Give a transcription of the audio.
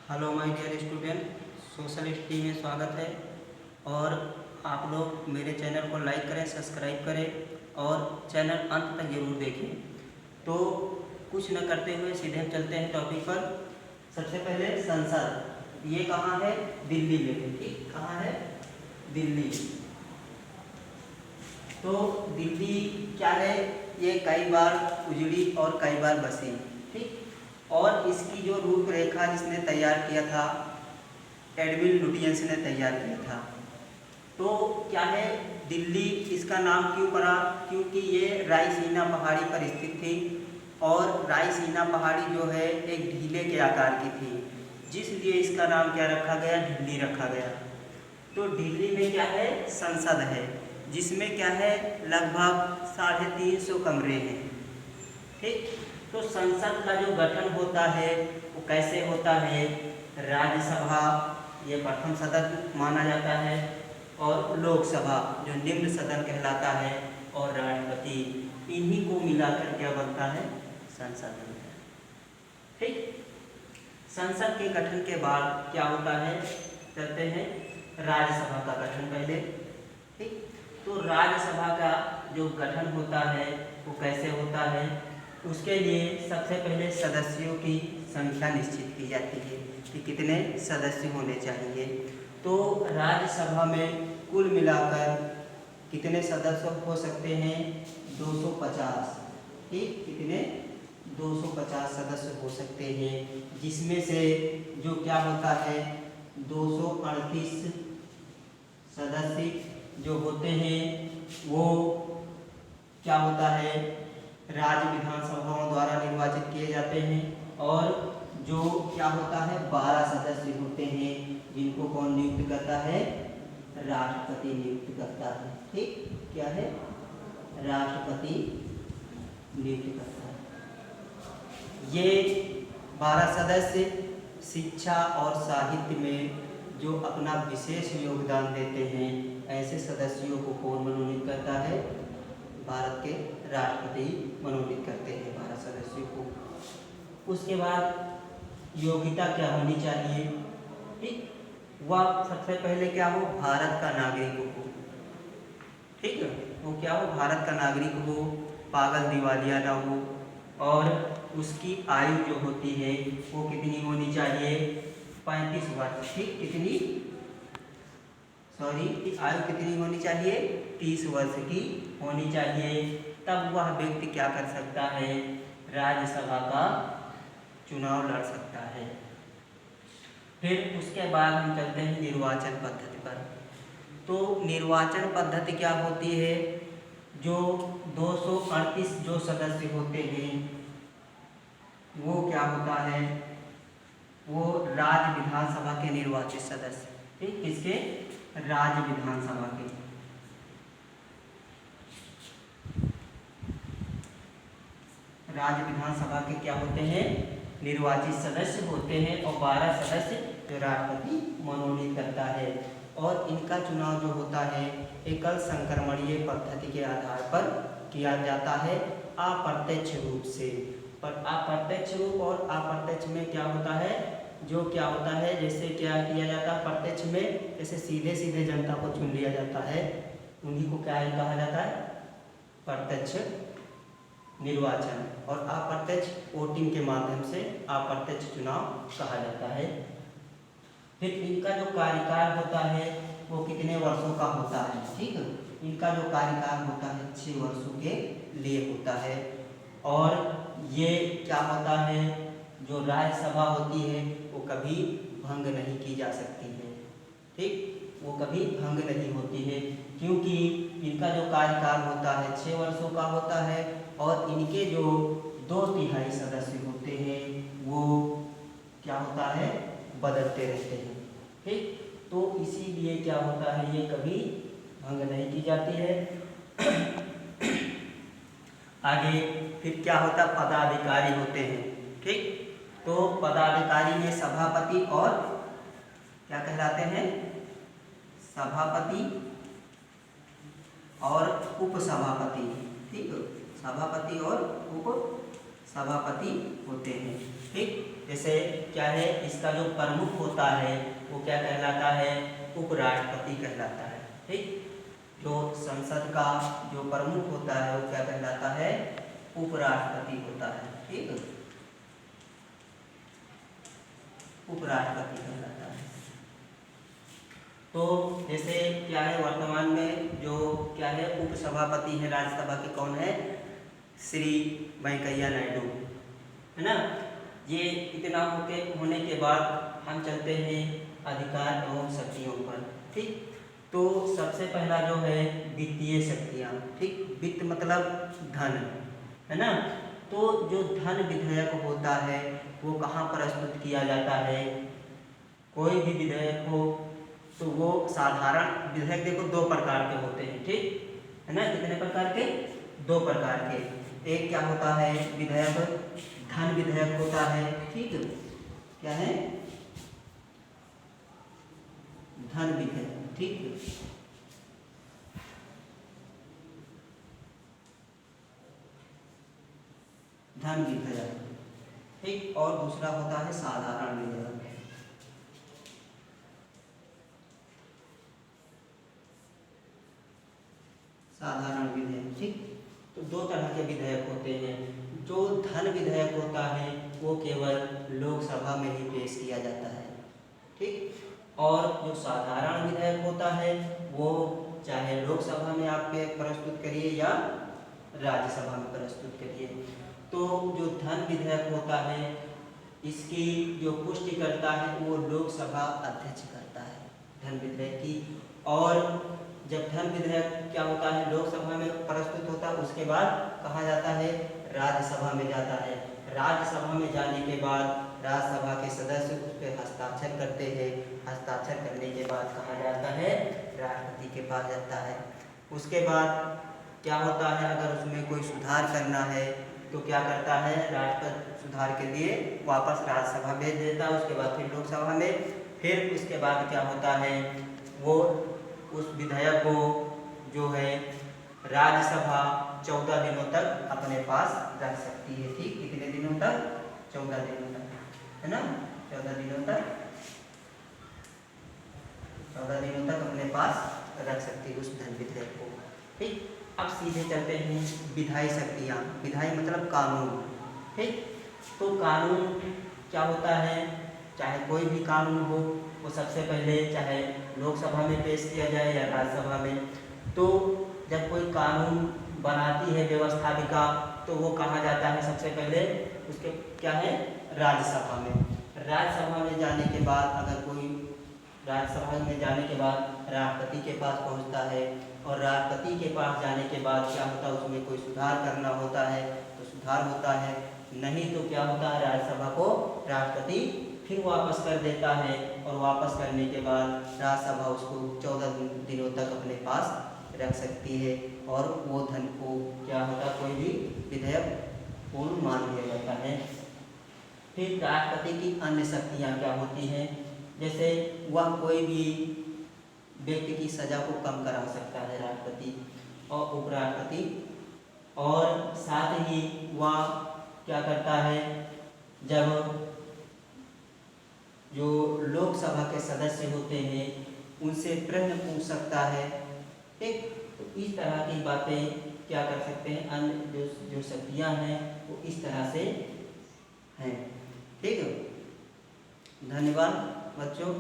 Hello my dear student, social study में स्वागत है। और आप लोग मेरे चैनल को लाइक करें, सब्सक्राइब करें और चैनल अंत तक जरूर देखें। तो कुछ न करते हुए सीधे हम चलते हैं टॉपिक पर। सबसे पहले संसद, ये कहाँ है? दिल्ली में है। ठीक, कहाँ है? दिल्ली। तो दिल्ली क्या है? ये कई बार उजड़ी और कई बार बसी। ठीक, और इसकी जो रूपरेखा जिसने तैयार किया था, एडविन लुटियंस ने तैयार किया था। तो क्या है दिल्ली, इसका नाम क्यों पड़ा? क्योंकि ये रायसीना पहाड़ी पर स्थित थी और रायसीना पहाड़ी जो है एक ढीले के आकार की थी, जिसलिए इसका नाम क्या रखा गया? दिल्ली रखा गया। तो दिल्ली में क्या है? संसद है, जिसमें क्या है लगभग 350 कमरे हैं। ठीक, तो संसद का जो गठन होता है वो कैसे होता है? राज्यसभा, ये प्रथम सदन माना जाता है, और लोकसभा जो निम्न सदन कहलाता है, और राष्ट्रपति, इन्हीं को मिलाकर क्या बनता है? संसद बनता है। ठीक, संसद के गठन के बाद क्या होता है? कहते हैं राज्यसभा का गठन पहले। ठीक, तो राज्यसभा का जो गठन होता है वो कैसे होता है? उसके लिए सबसे पहले सदस्यों की संख्या निश्चित की जाती है कि कितने सदस्य होने चाहिए। तो राज्यसभा में कुल मिलाकर कितने सदस्य हो सकते हैं? 250। ठीक, कितने? 250 सदस्य हो सकते हैं, जिसमें से जो क्या होता है 238 सदस्य जो होते हैं वो क्या होता है? राज्य विधानसभाओं द्वारा निर्वाचित किए जाते हैं। और जो क्या होता है 12 सदस्य होते हैं, जिनको कौन नियुक्त करता है? राष्ट्रपति नियुक्त करता है। ठीक, क्या है? राष्ट्रपति नियुक्त करता है। ये 12 सदस्य शिक्षा और साहित्य में जो अपना विशेष योगदान देते हैं, ऐसे सदस्यों को कौन मनोनीत करता है? भारत के राष्ट्रपति मनोनीत करते हैं 12 सदस्यों को। उसके बाद योग्यता क्या होनी चाहिए? ठीक, वह सबसे पहले क्या हो? भारत का नागरिक हो। ठीक है, वो क्या हो? भारत का नागरिक हो, पागल दिवालिया ना हो, और उसकी आयु जो होती है वो कितनी होनी चाहिए? 35 वर्ष। ठीक, कितनी? आयु कितनी होनी चाहिए? 30 वर्ष की होनी चाहिए। तब वह व्यक्ति क्या कर सकता है? राज्यसभा का चुनाव लड़ सकता है। फिर उसके बाद हम चलते हैं निर्वाचन पद्धति पर। तो निर्वाचन पद्धति क्या होती है? जो 238 जो सदस्य होते हैं वो क्या होता है? वो राज्य विधानसभा के निर्वाचित सदस्य। ठीक, किसके? राज्य विधानसभा के। राज्य विधानसभा के क्या होते हैं? निर्वाचित सदस्य होते हैं, और 12 सदस्य जो राष्ट्रपति मनोनीत करता है। और इनका चुनाव जो होता है एकल संक्रमणीय पद्धति के आधार पर किया जाता है, अप्रत्यक्ष रूप से। पर अप्रत्यक्ष रूप और अप्रत्यक्ष में क्या होता है? जो क्या होता है, जैसे क्या किया जाता है प्रत्यक्ष में, जैसे सीधे सीधे जनता को चुन लिया जाता है, उन्हीं को क्या कहा जाता है? प्रत्यक्ष निर्वाचन। और अप्रत्यक्ष वोटिंग के माध्यम से अप्रत्यक्ष चुनाव कहा जाता है। फिर इनका जो कार्यकाल होता है वो कितने वर्षों का होता है? ठीक है, इनका जो कार्यकाल होता है 6 वर्षों के लिए होता है। और ये क्या होता है? जो राज्यसभा होती है वो कभी भंग नहीं की जा सकती है। ठीक, वो कभी भंग नहीं होती है, क्योंकि इनका जो कार्यकाल होता है 6 वर्षों का होता है, और इनके जो 2/3 सदस्य होते हैं वो क्या होता है? बदलते रहते हैं। ठीक, तो इसीलिए क्या होता है? ये कभी भंग नहीं की जाती है। आगे फिर क्या होता है? पदाधिकारी होते हैं। ठीक, तो पदाधिकारी में सभापति और क्या कहलाते हैं? सभापति और उपसभापति। ठीक, सभापति और उप सभापति होते हैं। ठीक, जैसे क्या है, इसका जो प्रमुख होता है वो क्या कहलाता है, उपराष्ट्रपति कहलाता है। ठीक, जो संसद का जो प्रमुख होता है वो क्या कहलाता है, उपराष्ट्रपति होता है। ठीक, उपराष्ट्रपति कहलाता है। तो जैसे क्या है, वर्तमान में जो क्या है उपसभापति है राज्यसभा के, कौन है, श्री वेंकैया नायडू, है ना। ये इतना होने के बाद हम चलते हैं अधिकार एवं शक्तियों पर। ठीक, तो सबसे पहला जो है वित्तीय शक्तियाँ। ठीक, वित्त मतलब धन, है ना। तो जो धन विधेयक होता है वो कहाँ प्रस्तुत किया जाता है, कोई भी विधेयक हो तो वो साधारण विधेयक, देखो दो प्रकार के होते हैं। ठीक है ना, कितने प्रकार के, दो प्रकार के। एक क्या होता है विधेयक, धन विधेयक होता है। ठीक, क्या है, धन विधेयक। ठीक, धन विधेयक। ठीक, और दूसरा होता है साधारण विधेयक। साधारण विधेयक। ठीक, तो दो तरह के विधेयक होते हैं। जो धन विधेयक होता है वो केवल लोकसभा में ही पेश किया जाता है। ठीक, और जो साधारण विधेयक होता है वो चाहे लोकसभा में आप प्रस्तुत करिए या राज्यसभा में प्रस्तुत करिए। तो जो धन विधेयक होता है इसकी जो पुष्टि करता है वो लोकसभा अध्यक्ष करता है, धन विधेयक की। और जब धन विधेयक क्या होता है लोकसभा में प्रस्तुत होता है, उसके बाद कहाँ जाता है, राज्यसभा में जाता है। राज्यसभा में जाने के बाद राज्यसभा के सदस्य उस पर हस्ताक्षर करते हैं। हस्ताक्षर करने के बाद कहाँ जाता है, राष्ट्रपति के पास जाता है। उसके बाद क्या होता है, अगर उसमें कोई सुधार करना है तो क्या करता है, राष्ट्रपति सुधार के लिए वापस राज्यसभा भेज देता है। उसके बाद फिर लोकसभा में, फिर उसके बाद क्या होता है, वो उस विधेयक को जो है राज्यसभा 14 दिनों तक अपने पास रख सकती है। ठीक, कितने दिनों तक, 14 दिनों तक, है ना, 14 दिनों तक, 14 दिनों तक अपने पास रख सकती है उस धन विधेयक को। ठीक, अब सीधे चलते हैं विधायी शक्तियाँ। विधायी मतलब कानून। ठीक, तो कानून क्या होता है, चाहे कोई भी कानून हो वो सबसे पहले चाहे लोकसभा में पेश किया जाए या राज्यसभा में। तो जब कोई कानून बनाती है व्यवस्थापिका तो वो कहाँ जाता है, सबसे पहले उसके क्या है, राज्यसभा में। राज्यसभा में जाने के बाद अगर कोई, राज्यसभा में जाने के बाद राष्ट्रपति के पास पहुंचता है, और राष्ट्रपति के पास जाने के बाद क्या होता है, उसमें कोई सुधार करना होता है तो सुधार होता है, नहीं तो क्या होता है, राज्यसभा को राष्ट्रपति फिर वापस कर देता है। और वापस करने के बाद राज्यसभा उसको 14 दिनों तक अपने पास रख सकती है, और वो धन को क्या होता, कोई भी विधेयक पूर्ण मान लिया जाता है। फिर राष्ट्रपति की अन्य शक्तियाँ क्या होती हैं, जैसे वह कोई भी व्यक्ति की सजा को कम करा सकता है राष्ट्रपति और उपराष्ट्रपति, और साथ ही वह क्या करता है, जब जो लोकसभा के सदस्य होते हैं उनसे प्रश्न पूछ सकता है। ठीक, तो इस तरह की बातें क्या कर सकते हैं, अन्य जो शक्तियाँ हैं वो इस तरह से हैं। ठीक है, धन्यवाद बच्चों।